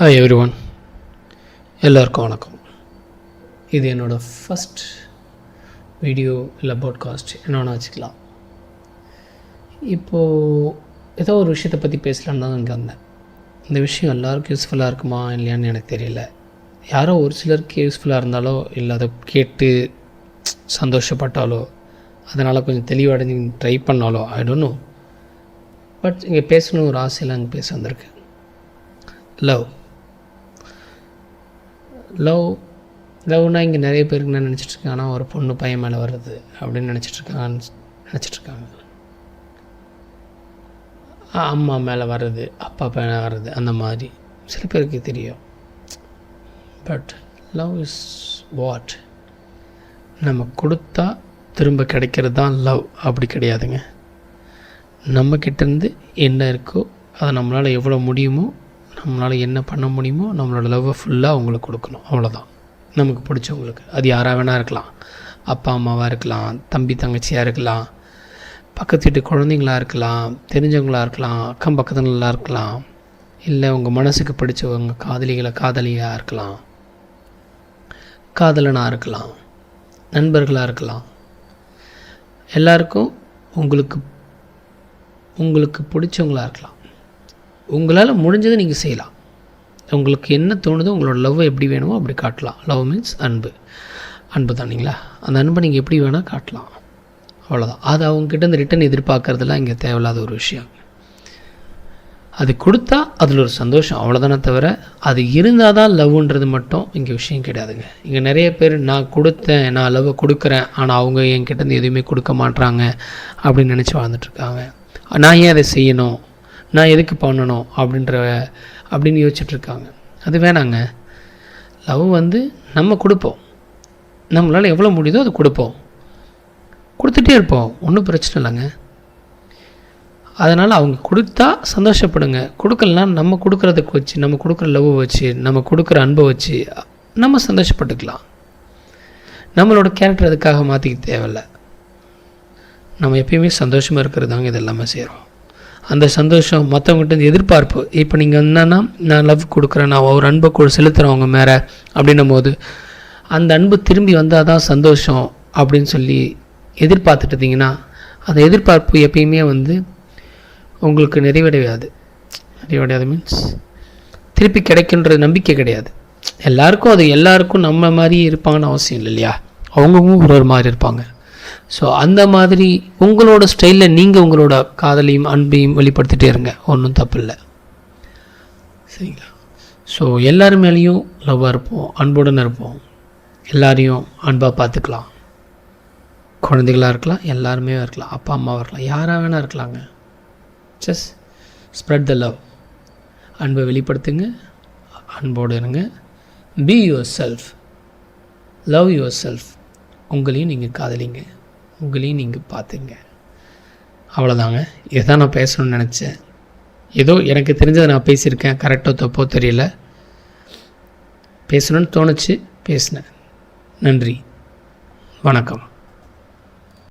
Hi every one, எல்லாருக்கும் வணக்கம். இது என்னோடய ஃபஸ்ட் வீடியோ இல்லை பாட்காஸ்ட் என்னென்னு வச்சுக்கலாம். இப்போது ஏதோ ஒரு விஷயத்தை பற்றி பேசலான்னு தான் இங்கே வந்தேன். இந்த விஷயம் எல்லாருக்கும் யூஸ்ஃபுல்லாக இருக்குமா இல்லையான்னு எனக்கு தெரியல. யாரோ ஒரு சிலருக்கு யூஸ்ஃபுல்லாக இருந்தாலோ இல்லை அதை கேட்டு சந்தோஷப்பட்டாலோ அதனால் கொஞ்சம் தெளிவடைஞ்சு ட்ரை பண்ணாலோ ஐ டோன்ட் நோ. பட் இங்கே பேசணும் ஒரு ஆசையில் அங்கே பேச வந்திருக்கு. லவ்னால் இங்கே நிறைய பேருக்கு என்ன நினச்சிட்ருக்காங்க, ஆனால் ஒரு பொண்ணு பையன் மேலே வருது அப்படின்னு நினச்சிட்ருக்காங்க. அம்மா மேலே வர்றது, அப்பா மேலே வர்றது, அந்த மாதிரி சில பேருக்கு தெரியும். But love is what? நம்ம கொடுத்தா திரும்ப கிடைக்கிறது தான் லவ். அப்படி கிடையாதுங்க. நம்மக்கிட்டேருந்து என்ன இருக்கோ அதை நம்மளால் எவ்வளோ முடியுமோ, நம்மளால் என்ன பண்ண முடியுமோ நம்மளோட லவ்வை ஃபுல்லாக அவங்களுக்கு கொடுக்கணும். அவ்வளோதான். நமக்கு பிடிச்சவங்களுக்கு, அது யாராக வேணா இருக்கலாம். அப்பா அம்மாவாக இருக்கலாம், தம்பி தங்கச்சியாக இருக்கலாம், பக்கத்து வீட்டு குழந்தைங்களாக இருக்கலாம், தெரிஞ்சவங்களாக இருக்கலாம், அக்கம் பக்கத்துலலாம் இருக்கலாம், இல்லை உங்கள் மனசுக்கு பிடிச்சவங்க காதலியாக இருக்கலாம், காதலனாக இருக்கலாம், நண்பர்களாக இருக்கலாம். எல்லாருக்கும் உங்களுக்கு பிடிச்சவங்களாக இருக்கலாம். உங்களால் முடிஞ்சதை நீங்கள் செய்யலாம். உங்களுக்கு என்ன தோணுதோ, உங்களோட லவ்வை எப்படி வேணுமோ அப்படி காட்டலாம். லவ் மீன்ஸ் அன்பு தானீங்களா? அந்த அன்பை நீங்கள் எப்படி வேணால் காட்டலாம். அவ்வளோதான். அது அவங்ககிட்ட இந்த ரிட்டன் எதிர்பார்க்கறதுலாம் இங்கே தேவையில்லாத ஒரு விஷயம். அது கொடுத்தா அதில் ஒரு சந்தோஷம், அவ்வளோதானே தவிர அது இருந்தால் தான் லவ்ன்றது மட்டும் இங்கே விஷயம் கிடையாதுங்க. இங்கே நிறைய பேர் நான் லவ்வை கொடுக்குறேன், ஆனால் அவங்க என்கிட்டேருந்து எதுவுமே கொடுக்க மாட்றாங்க அப்படின்னு நினச்சி வாழ்ந்துட்டுருக்காங்க. நான் ஏன் அதை செய்யணும், நான் எதுக்கு பண்ணணும் அப்படின்னு யோசிச்சுட்ருக்காங்க. அது வேணாங்க. லவ் நம்ம கொடுப்போம். நம்மளால் எவ்வளோ முடியுதோ அது கொடுத்துட்டே இருப்போம். ஒன்றும் பிரச்சனை இல்லைங்க. அதனால் அவங்க கொடுத்தா சந்தோஷப்படுங்க. கொடுக்கலனா நம்ம கொடுக்குறதுக்கு வச்சு, நம்ம கொடுக்குற லவ்வை வச்சு, நம்ம கொடுக்குற அன்பை வச்சு நம்ம சந்தோஷப்பட்டுக்கலாம். நம்மளோட கேரக்டர் அதுக்காக மாற்றிக்க தேவையில்லை. நம்ம எப்பயுமே சந்தோஷமாக இருக்கிறது தாங்க இது எல்லாமே செய்கிறோம். அந்த சந்தோஷம் மற்றவங்ககிட்ட எதிர்பார்ப்பு. இப்போ நீங்கள் என்னென்னா, நான் லவ் கொடுக்குறேன், நான் ஒரு அன்பை செலுத்துகிறேன் அவங்க மேலே அப்படின்னும் போது அந்த அன்பு திரும்பி வந்தால் தான் சந்தோஷம் அப்படின்னு சொல்லி எதிர்பார்த்துட்டிங்கன்னா அந்த எதிர்பார்ப்பு எப்பயுமே உங்களுக்கு நிறைவடையாது மீன்ஸ் திருப்பி கிடைக்குன்ற நம்பிக்கை கிடையாது. எல்லாருக்கும் நம்ம மாதிரி இருப்பாங்கன்னு அவசியம் இல்லை இல்லையா? அவங்கவுங்க ஒரு மாதிரி இருப்பாங்க. ஸோ அந்த மாதிரி உங்களோட ஸ்டைலில் நீங்கள் உங்களோட காதலையும் அன்பையும் வெளிப்படுத்திகிட்டே இருங்க. ஒன்றும் தப்பு இல்லை, சரிங்களா? ஸோ எல்லாரு மேலேயும் லவ்வாக இருப்போம், அன்புடன் இருப்போம். எல்லாரையும் அன்பாக பார்த்துக்கலாம். குழந்தைகளாக இருக்கலாம், எல்லாருமே இருக்கலாம், அப்பா அம்மாவாக இருக்கலாம், யாராக வேணா இருக்கலாங்க. Just spread the love. அன்பை வெளிப்படுத்துங்க, அன்போடு இருங்க. Be your self, love your self. உங்களையும் நீங்கள் காதலிங்க, உங்களையும் நீங்கள் பார்த்துங்க. அவ்வளோதாங்க. இதுதான் நான் பேசணும்னு நினச்சேன். ஏதோ எனக்கு தெரிஞ்சதை நான் பேசியிருக்கேன். கரெக்டோ தப்போ தெரியல, பேசணுன்னு தோணுச்சு, பேசினேன். நன்றி, வணக்கம்.